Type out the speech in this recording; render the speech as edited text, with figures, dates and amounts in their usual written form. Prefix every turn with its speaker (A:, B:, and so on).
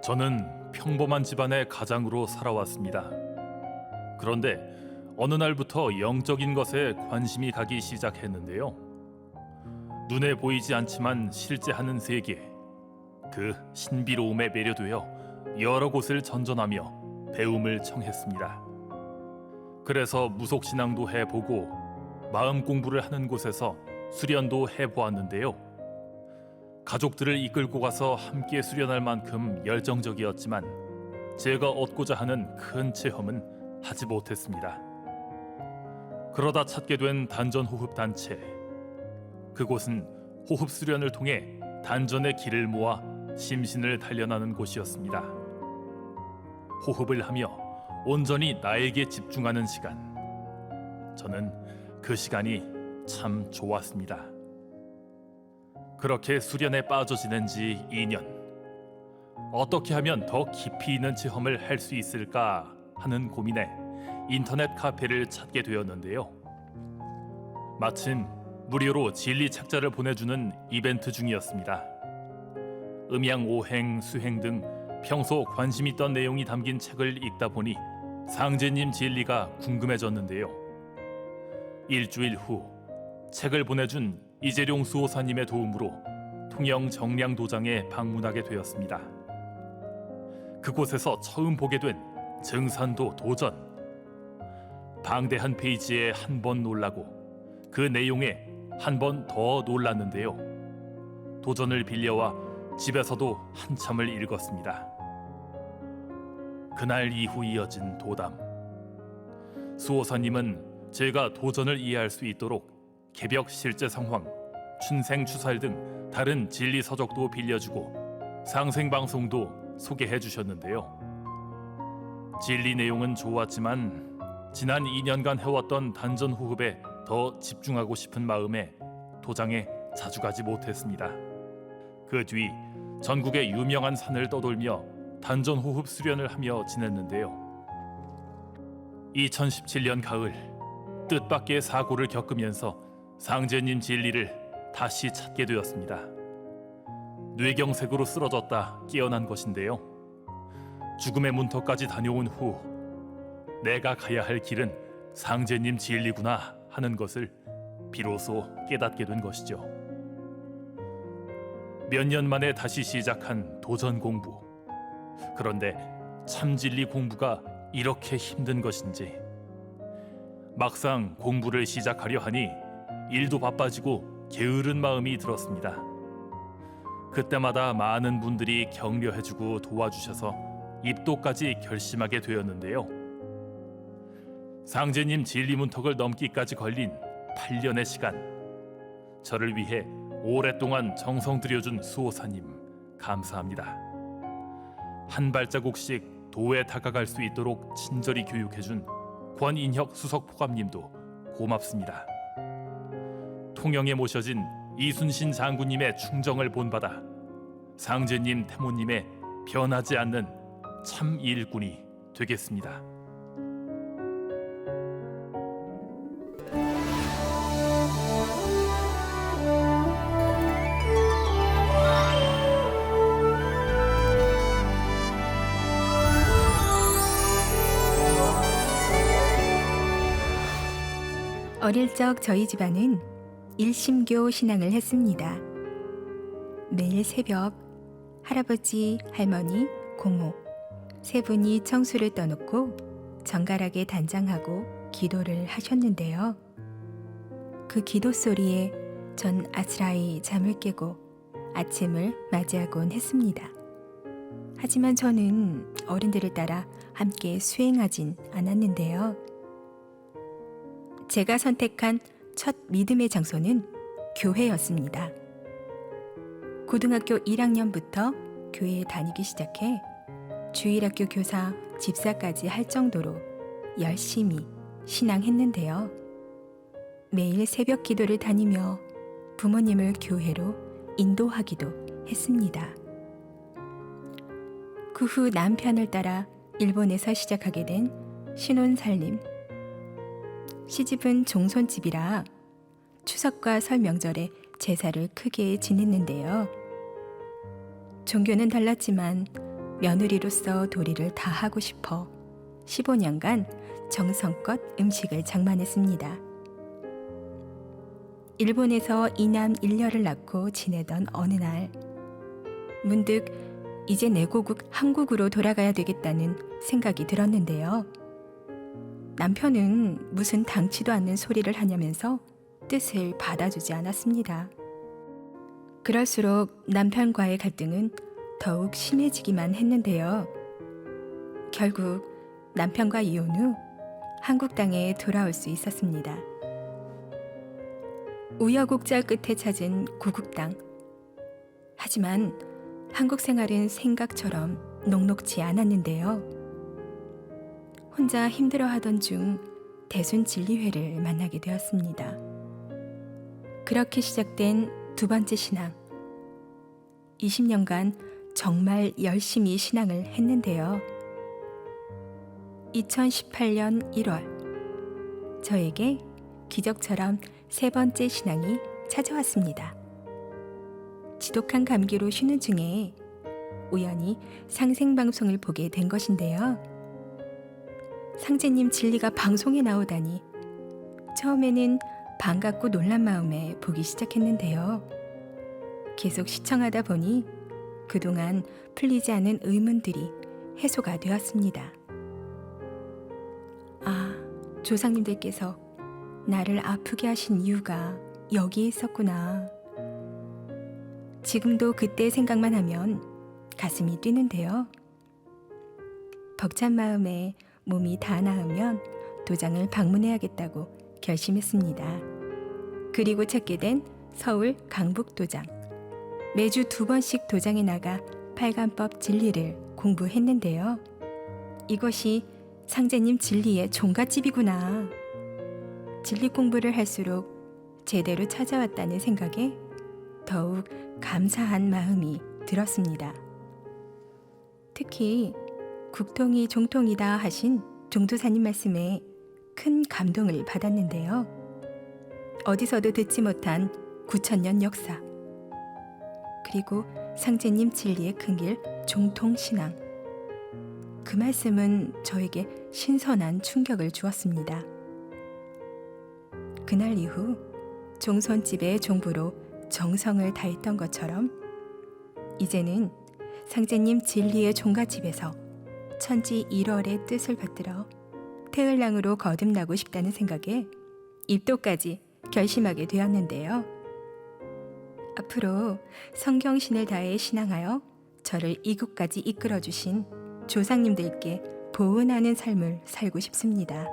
A: 저는 평범한 집안의 가장으로 살아왔습니다. 그런데 어느 날부터 영적인 것에 관심이 가기 시작했는데요. 눈에 보이지 않지만 실제 하는 세계, 그 신비로움에 매료되어 여러 곳을 전전하며 배움을 청했습니다. 그래서 무속신앙도 해보고 마음 공부를 하는 곳에서 수련도 해보았는데요. 가족들을 이끌고 가서 함께 수련할 만큼 열정적이었지만 제가 얻고자 하는 큰 체험은 하지 못했습니다. 그러다 찾게 된 단전호흡 단체. 그곳은 호흡 수련을 통해 단전의 기를 모아 심신을 단련하는 곳이었습니다. 호흡을 하며 온전히 나에게 집중하는 시간. 저는 그 시간이 참 좋았습니다. 그렇게 수련에 빠져 지낸 지 2년. 어떻게 하면 더 깊이 있는 체험을 할 수 있을까 하는 고민에 인터넷 카페를 찾게 되었는데요. 마침 무료로 진리 책자를 보내주는 이벤트 중이었습니다. 음양 오행, 수행 등 평소 관심 있던 내용이 담긴 책을 읽다 보니 상제님 진리가 궁금해졌는데요. 일주일 후 책을 보내준 이재룡 수호사님의 도움으로 통영 정량도장에 방문하게 되었습니다. 그곳에서 처음 보게 된 증산도 도전. 방대한 페이지에 한 번 놀라고 그 내용에 한 번 더 놀랐는데요. 도전을 빌려와 집에서도 한참을 읽었습니다. 그날 이후 이어진 도담. 수호사님은 제가 도전을 이해할 수 있도록 개벽 실제 상황, 춘생 추살 등 다른 진리 서적도 빌려주고 상생 방송도 소개해 주셨는데요. 진리 내용은 좋았지만 지난 2년간 해왔던 단전 호흡에 더 집중하고 싶은 마음에 도장에 자주 가지 못했습니다. 그 뒤 전국의 유명한 산을 떠돌며 단전 호흡 수련을 하며 지냈는데요. 2017년 가을 뜻밖의 사고를 겪으면서 상제님 진리를 다시 찾게 되었습니다. 뇌경색으로 쓰러졌다 깨어난 것인데요. 죽음의 문턱까지 다녀온 후 내가 가야 할 길은 상제님 진리구나 하는 것을 비로소 깨닫게 된 것이죠. 몇 년 만에 다시 시작한 도전 공부. 그런데 참 진리 공부가 이렇게 힘든 것인지. 막상 공부를 시작하려 하니 일도 바빠지고 게으른 마음이 들었습니다. 그때마다 많은 분들이 격려해주고 도와주셔서 입도까지 결심하게 되었는데요. 상제님 진리문턱을 넘기까지 걸린 8년의 시간. 저를 위해 오랫동안 정성 들여준 수호사님 감사합니다. 한 발자국씩 도에 다가갈 수 있도록 친절히 교육해준 권인혁 수석포감님도 고맙습니다. 통영에 모셔진 이순신 장군님의 충정을 본받아 상제님 태모님의 변하지 않는 참 일꾼이 되겠습니다.
B: 어릴 적 저희 집안은 일심교 신앙을 했습니다. 매일 새벽 할아버지, 할머니, 고모 세 분이 청수를 떠놓고 정갈하게 단장하고 기도를 하셨는데요. 그 기도 소리에 전 아스라이 잠을 깨고 아침을 맞이하곤 했습니다. 하지만 저는 어른들을 따라 함께 수행하진 않았는데요. 제가 선택한 첫 믿음의 장소는 교회였습니다. 고등학교 1학년부터 교회에 다니기 시작해 주일학교 교사, 집사까지 할 정도로 열심히 신앙했는데요. 매일 새벽 기도를 다니며 부모님을 교회로 인도하기도 했습니다. 그 후 남편을 따라 일본에서 시작하게 된 신혼살림. 시집은 종손집이라 추석과 설 명절에 제사를 크게 지냈는데요. 종교는 달랐지만 며느리로서 도리를 다하고 싶어 15년간 정성껏 음식을 장만했습니다. 일본에서 이남 일녀를 낳고 지내던 어느 날 문득 이제 내 고국 한국으로 돌아가야 되겠다는 생각이 들었는데요. 남편은 무슨 당치도 않는 소리를 하냐면서 뜻을 받아주지 않았습니다. 그럴수록 남편과의 갈등은 더욱 심해지기만 했는데요. 결국 남편과 이혼 후 한국 땅에 돌아올 수 있었습니다. 우여곡절 끝에 찾은 고국 땅. 하지만 한국 생활은 생각처럼 녹록지 않았는데요. 혼자 힘들어하던 중 대순진리회를 만나게 되었습니다. 그렇게 시작된 두 번째 신앙. 20년간 정말 열심히 신앙을 했는데요. 2018년 1월 저에게 기적처럼 세 번째 신앙이 찾아왔습니다. 지독한 감기로 쉬는 중에 우연히 상생방송을 보게 된 것인데요. 상제님 진리가 방송에 나오다니 처음에는 반갑고 놀란 마음에 보기 시작했는데요. 계속 시청하다 보니 그동안 풀리지 않은 의문들이 해소가 되었습니다. 아, 조상님들께서 나를 아프게 하신 이유가 여기에 있었구나. 지금도 그때 생각만 하면 가슴이 뛰는데요. 벅찬 마음에 몸이 다 나으면 도장을 방문해야겠다고 결심했습니다. 그리고 찾게 된 서울 강북도장. 매주 2번씩 도장에 나가 팔관법 진리를 공부했는데요. 이것이 상제님 진리의 종갓집이구나. 진리 공부를 할수록 제대로 찾아왔다는 생각에 더욱 감사한 마음이 들었습니다. 특히 국통이 종통이다 하신 종도사님 말씀에 큰 감동을 받았는데요. 어디서도 듣지 못한 9,000년 역사, 그리고 상제님 진리의 큰 길 종통신앙. 그 말씀은 저에게 신선한 충격을 주었습니다. 그날 이후 종손집의 종부로 정성을 다했던 것처럼 이제는 상제님 진리의 종갓집에서 천지 1월의 뜻을 받들어 태을랑으로 거듭나고 싶다는 생각에 입도까지 결심하게 되었는데요. 앞으로 성경신을 다해 신앙하여 저를 이곳까지 이끌어 주신 조상님들께 보은하는 삶을 살고 싶습니다.